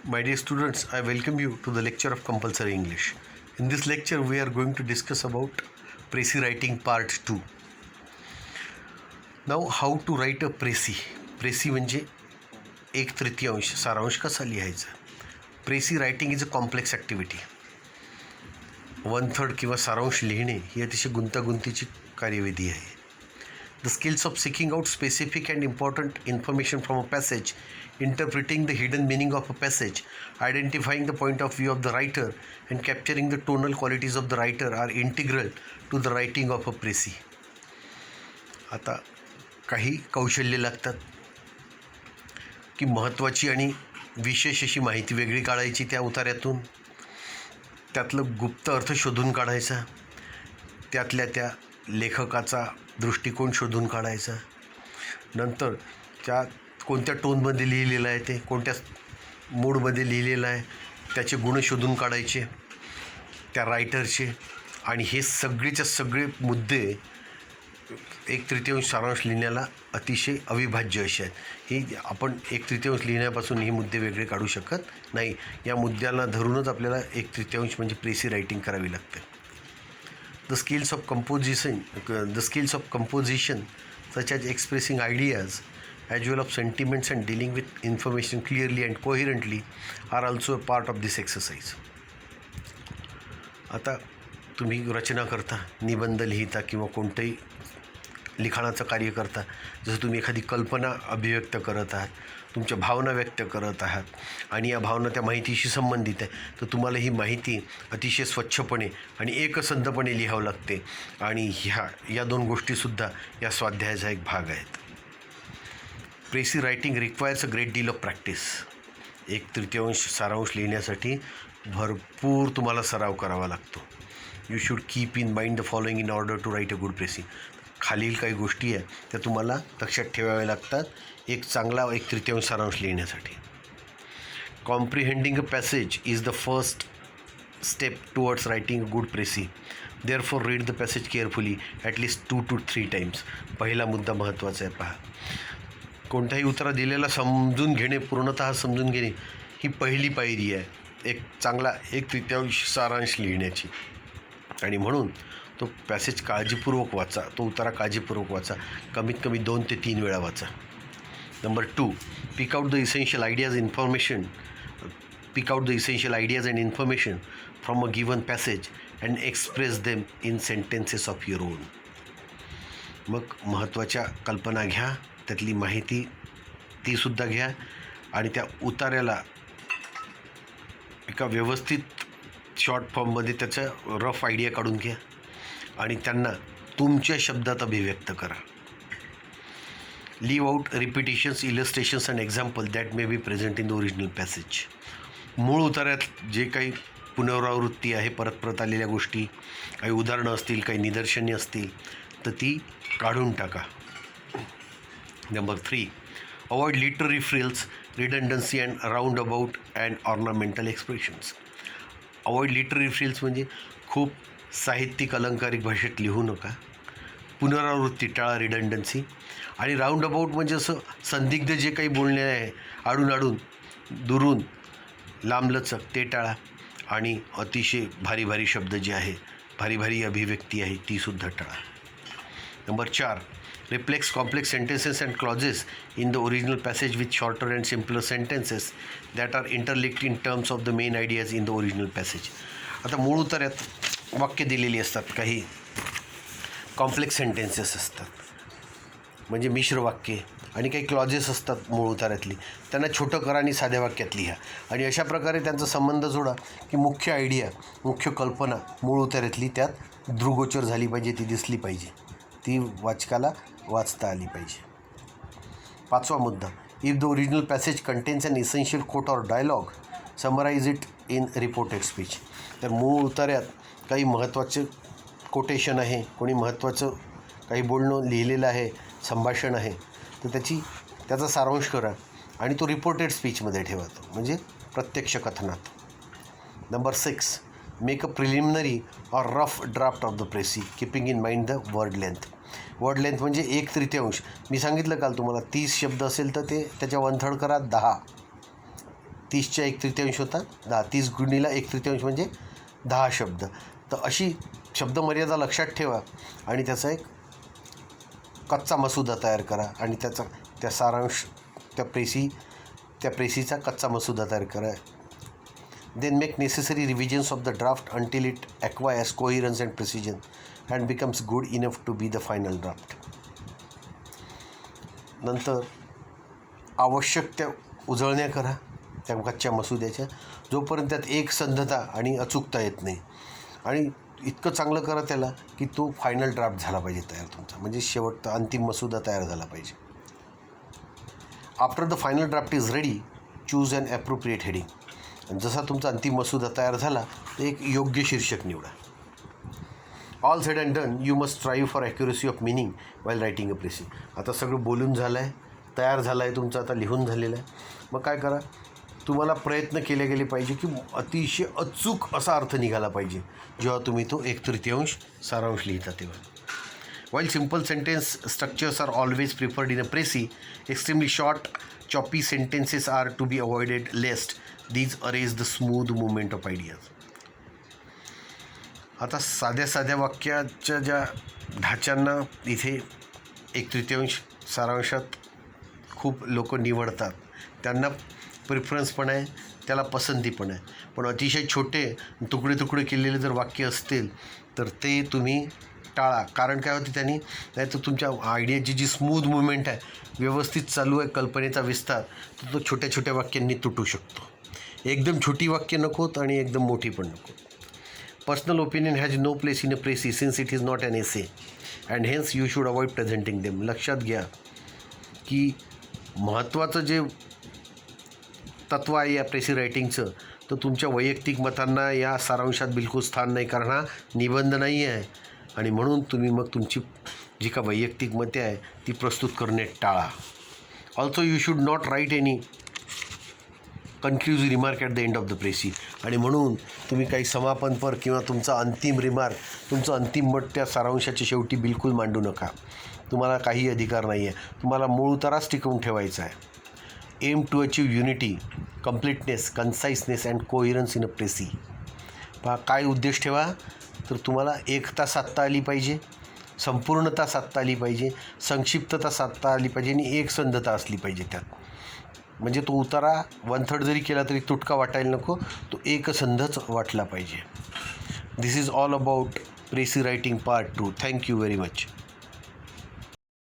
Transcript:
My dear students, I welcome you to the lecture of compulsory English. In this lecture, we are going to discuss about précis writing part 2. Now, how to write a précis. précis म्हणजे 1/3 सारांश कसा लिहायचा. précis writing is a complex activity. 1/3 किंवा सारांश लिहिणे ही अतिशय गुंतागुंतीची कार्यविधी आहे. The skills of seeking out specific and important information from a passage, interpreting the hidden meaning of a passage, identifying the point of view of the writer, and capturing the tonal qualities of the writer are integral to the writing of a précis. आता काही कौशल्य लागतात की महत्त्वाची आणि विशेष अशी माहिती वेगळी काढायची त्या उतार्यातून, त्यातलं गुप्त अर्थ शोधून काढायचा, त्यातल्या त्या लेखकाचा दृष्टिकोन शोधून काढायचा, नंतर त्या कोणत्या टोनमध्ये लिहिलेलं आहे, ते कोणत्या मूडमध्ये लिहिलेलं आहे, त्याचे गुण शोधून काढायचे त्या रायटरचे. आणि हे सगळेच्या सगळे मुद्दे 1/3 सारांश लिहिण्याला अतिशय अविभाज्य असे आहेत. ही आपण 1/3 लिहिण्यापासून ही मुद्दे वेगळे काढू शकत नाही. या मुद्द्याला धरूनच आपल्याला 1/3 म्हणजे précis रायटिंग करावी लागते. The skills of composition such as expressing ideas as well of sentiments and dealing with information clearly and coherently are also a part of this exercise. आता तुम्ही रचना करता, निबंध लिहिता किंवा कोणतंही लिखाणाचं कार्य करता, जसं तुम्ही एखादी कल्पना अभिव्यक्त करत आहात, तुमच्या भावना व्यक्त करत आहात आणि या भावना त्या माहितीशी संबंधित आहे, तर तुम्हाला ही माहिती अतिशय स्वच्छपणे आणि एकसंधपणे लिहावं लागते. आणि या दोन गोष्टीसुद्धा या स्वाध्यायाचा एक भाग आहेत. précis writing requires a great deal of practice. 1/3 सारांश लिहिण्यासाठी भरपूर तुम्हाला सराव करावा लागतो. You should keep in mind the following in order to write a good précis. खालील काही गोष्टी आहेत त्या तुम्हाला लक्षात ठेवाव्या लागतात एक चांगला 1/3 सारांश लिहिण्यासाठी. Comprehending a passage is the first step towards writing a good précis. Therefore read the passage carefully at least 2 to 3 times. पहिला मुद्दा महत्त्वाचा आहे. पहा, कोणत्याही उत्तरा दिलेला समजून घेणे, पूर्णतः समजून घेणे ही पहिली पायरी आहे एक चांगला 1/3 सारांश लिहिण्याची. आणि म्हणून तो पॅसेज काळजीपूर्वक वाचा, तो उतारा काळजीपूर्वक वाचा, कमीत कमी 2 ते 3 वेळा वाचा. Number 2, pick out the essential ideas and information from a given passage and express them in sentences of your own. मग महत्त्वाच्या कल्पना घ्या, त्यातली माहिती तीसुद्धा घ्या आणि त्या उतार्याला एका व्यवस्थित शॉर्ट फॉर्ममध्ये त्याचं रफ आयडिया काढून घ्या आणि त्यांना तुमच्या शब्दात अभिव्यक्त करा. Leave out repetitions, illustrations and example that may be present in the original passage. मूळ उतार्यात जे काही पुनरावृत्ती आहे, परत परत आलेल्या गोष्टी, काही उदाहरणं असतील, काही निदर्शने असतील, तर ती काढून टाका. Number 3, avoid literary frills, redundancy and round about and ornamental expressions. Avoid literary frills म्हणजे खूप साहित्यिक अलंकारिक भाषेत लिहू नका. पुनरावृत्ती टाळा, रिडंडन्सी. आणि राऊंड अबाउट म्हणजे असं संदिग्ध जे काही बोलणे आहे, आडून दुरून लांबलचक, ते टाळा. आणि अतिशय भारी भारी शब्द जे आहे, भारी भारी अभिव्यक्ती आहे, तीसुद्धा टाळा. Number 4, replace complex sentences and clauses in the original passage with shorter and simpler sentences that are interlinked in terms of the main ideas in the original passage. आता मूळ उतार्यात वाक्य दिलेली असतात, काही कॉम्प्लेक्स सेंटेन्सेस असतात म्हणजे मिश्र वाक्ये, आणि काही क्लॉजेस असतात मूळ उतार्यातली, त्यांना छोटं करा आणि साध्या वाक्यात लिहा. आणि अशा प्रकारे त्यांचा संबंध जोडा की मुख्य आयडिया, मुख्य कल्पना मूळ उतार्यातली त्यात दृगोचर झाली पाहिजे, ती दिसली पाहिजे, ती वाचकाला वाचता आली पाहिजे. 5वा मुद्दा, if the original passage contains an essential quote or dialogue, summarise it in reported speech. तर मूळ उतार्यात काही महत्त्वाचं कोटेशन आहे, कोणी महत्त्वाचं काही बोलणं लिहिलेलं आहे, संभाषण आहे, तर त्याचा सारांश करा आणि तो रिपोर्टेड स्पीचमध्ये ठेवा, तो म्हणजे प्रत्यक्ष कथनात. Number 6, make a preliminary or rough draft of the précis keeping in mind the word length. Word length म्हणजे 1/3. मी सांगितलं काल तुम्हाला 30 शब्द असेल तर ते त्याच्या 1/3 करा, 10. 30च्या 1/3 होतात 10. 30 गुणिले 1/3 म्हणजे 10 शब्द. तर अशी शब्दमर्यादा लक्षात ठेवा आणि त्याचा एक कच्चा मसुदा तयार करा आणि त्याचा त्या सारांश त्या प्रेसीचा कच्चा मसुदा तयार करा. Then make necessary revisions of the draft until it acquires coherence and precision and becomes good enough to be the final draft. नंतर आवश्यक त्या उजळण्या करा त्या कच्च्या मसुद्याच्या, जोपर्यंत त्यात एकसंधता आणि अचूकता येत नाही. आणि इतकं चांगलं करा त्याला की तो फायनल ड्राफ्ट झाला पाहिजे तयार तुमचा, म्हणजे शेवटचा अंतिम मसुदा तयार झाला पाहिजे. After the final draft is ready, choose an appropriate heading. आणि जसा तुमचा अंतिम मसुदा तयार झाला तर एक योग्य शीर्षक निवडा. All said and done, you must strive for accuracy of meaning while writing a precis. आता सगळं बोलून झालं आहे, तयार झालं आहे तुमचं, आता लिहून झालेलं आहे. मग काय करा, तुम्हाला प्रयत्न केले गेले पाहिजे की अतिशय अचूक असा अर्थ निघाला पाहिजे जेव्हा तुम्ही तो 1/3 सारांश लिहिता तेव्हा. While simple sentence structures are always preferred in a précis, extremely short, choppy sentences are to be avoided lest these erase the smooth movement of ideas. आता साध्या वाक्याच्या ज्या ढाच्यांना इथे 1/3 सारांशात खूप लोक निवडतात, त्यांना प्रिफरन्स पण आहे, त्याला पसंती पण आहे. पण अतिशय छोटे तुकडे केलेले जर वाक्य असतील तर ते तुम्ही टाळा. कारण काय होते त्यांनी, नाही तर तुमच्या आयडियाची जी स्मूथ मुवमेंट आहे, व्यवस्थित चालू आहे कल्पनेचा विस्तार, तर तो छोट्या वाक्यांनी तुटू शकतो. एकदम छोटी वाक्य नकोत आणि एकदम मोठी पण नको. Personal opinion has no place in a precis since it is not an essay and hence you should avoid presenting them. लक्षात घ्या की महत्त्वाचं जे तत्व आहे या प्रेसी रायटिंगचं, तर तुमच्या वैयक्तिक मतांना या सारांशात बिलकुल स्थान नाही, कारण हा निबंध नाही आहे. आणि म्हणून तुम्ही मग तुमची जी का वैयक्तिक मते आहे ती प्रस्तुत करणे टाळा. Also you should not write any conclusive remark at the end of the precis. आणि म्हणून तुम्ही काही समापनपर किंवा तुमचा अंतिम रिमार्क, तुमचं अंतिम मत त्या सारांशाच्या शेवटी बिलकुल मांडू नका. तुम्हाला काही अधिकार नाही आहे. तुम्हाला मूळ उताराच टिकवून ठेवायचा आहे. Aim to achieve unity, completeness, conciseness and coherence in a precis. पहा काय उद्देश ठेवा, तर तुम्हाला एकता साधता आली पाहिजे, संपूर्णता साधता आली पाहिजे, संक्षिप्तता साधता आली पाहिजे आणि एकसंधता असली पाहिजे त्यात. म्हणजे तो उतारा 1/3 जरी केला तरी तुटका वाटायला नको, तो एकसंधच वाटला पाहिजे. This is all about precis writing part 2. Thank you very much.